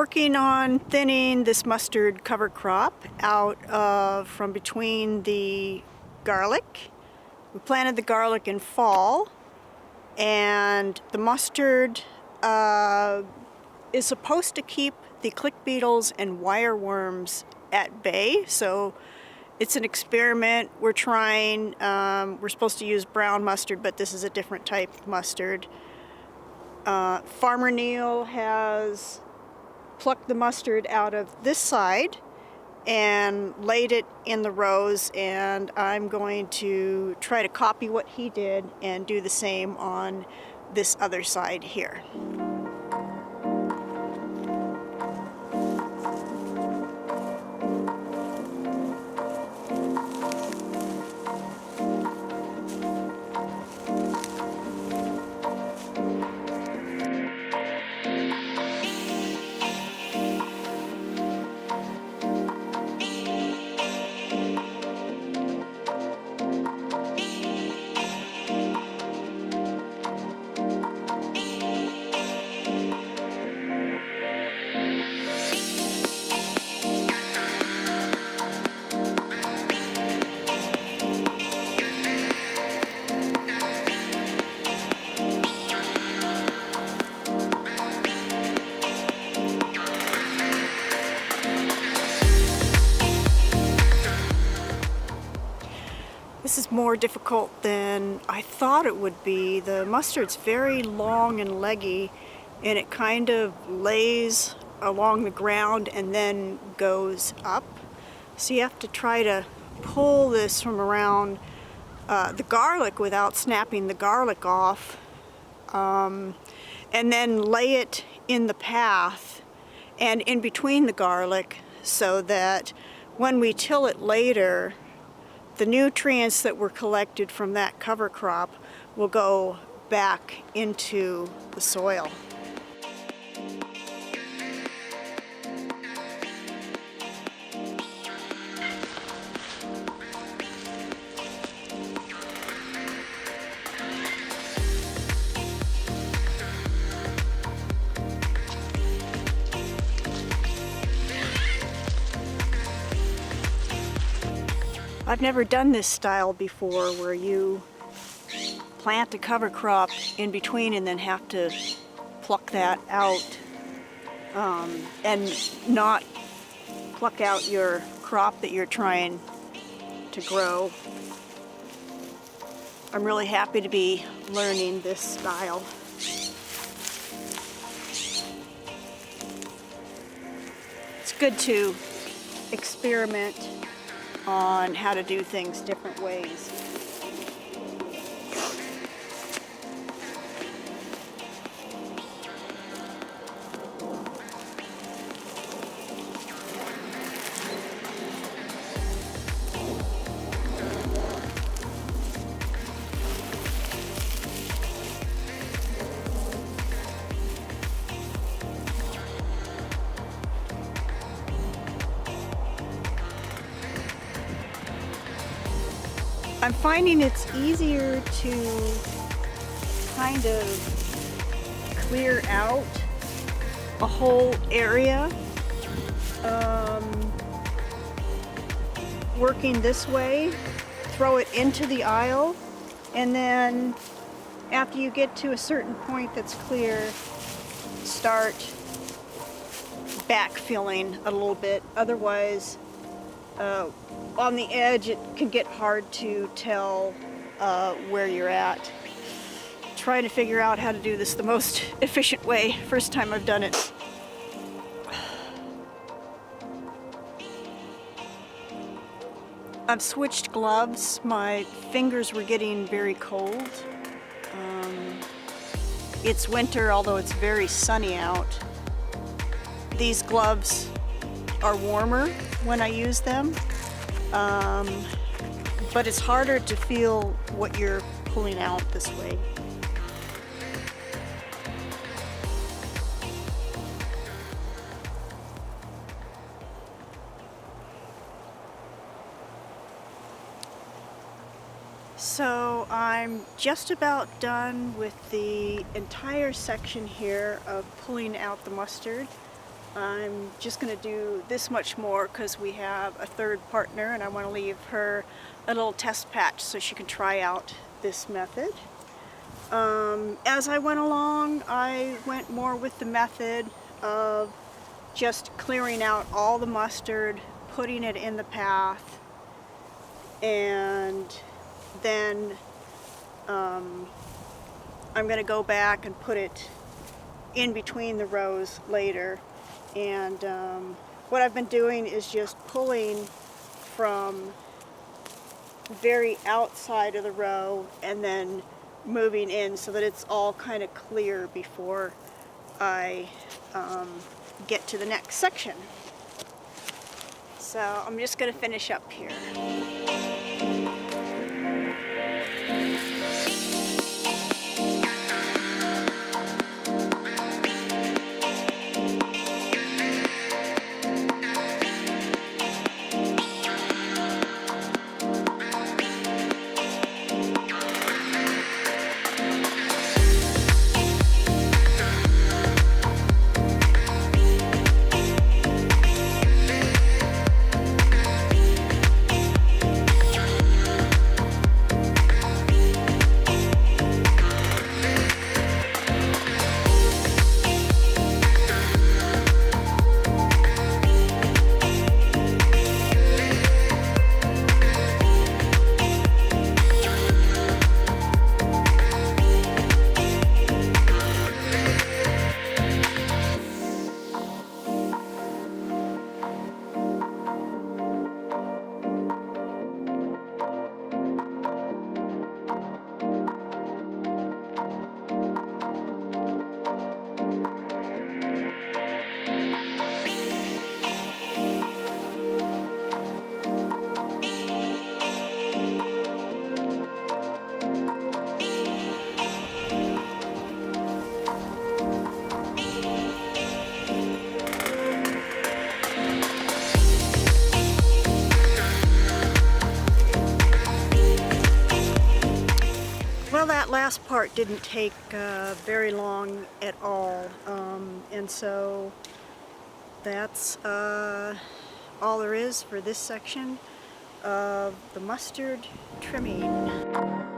working on thinning this mustard cover crop out from between the garlic. We planted the garlic in fall, and the mustard is supposed to keep the click beetles and wireworms at bay. So it's an experiment we're trying. We're supposed to use brown mustard, but this is a different type of mustard. Farmer Neil has plucked the mustard out of this side and laid it in the rows, and I'm going to try to copy what he did and do the same on this other side here. This is more difficult than I thought it would be. The mustard's very long and leggy, and it kind of lays along the ground and then goes up. So you have to try to pull this from around the garlic without snapping the garlic off, and then lay it in the path and in between the garlic so that when we till it later, the nutrients that were collected from that cover crop will go back into the soil. I've never done this style before, where you plant a cover crop in between and then have to pluck that out and not pluck out your crop that you're trying to grow. I'm really happy to be learning this style. It's good to experiment on how to do things different ways. I'm finding it's easier to kind of clear out a whole area working this way, throw it into the aisle, and then after you get to a certain point that's clear, start backfilling a little bit. Otherwise, on the edge, it can get hard to tell where you're at. Trying to figure out how to do this the most efficient way. First time I've done it. I've switched gloves. My fingers were getting very cold. It's winter, although it's very sunny out. These gloves are warmer when I use them, but it's harder to feel what you're pulling out this way. So I'm just about done with the entire section here of pulling out the mustard. I'm just going to do this much more because we have a third partner and I want to leave her a little test patch so she can try out this method. As I went along, I went more with the method of just clearing out all the mustard, putting it in the path, and then I'm going to go back and put it in between the rows later. And what I've been doing is just pulling from very outside of the row and then moving in so that it's all kind of clear before I get to the next section. So I'm just going to finish up here. Well, that last part didn't take very long at all, and so that's all there is for this section of the mustard trimming.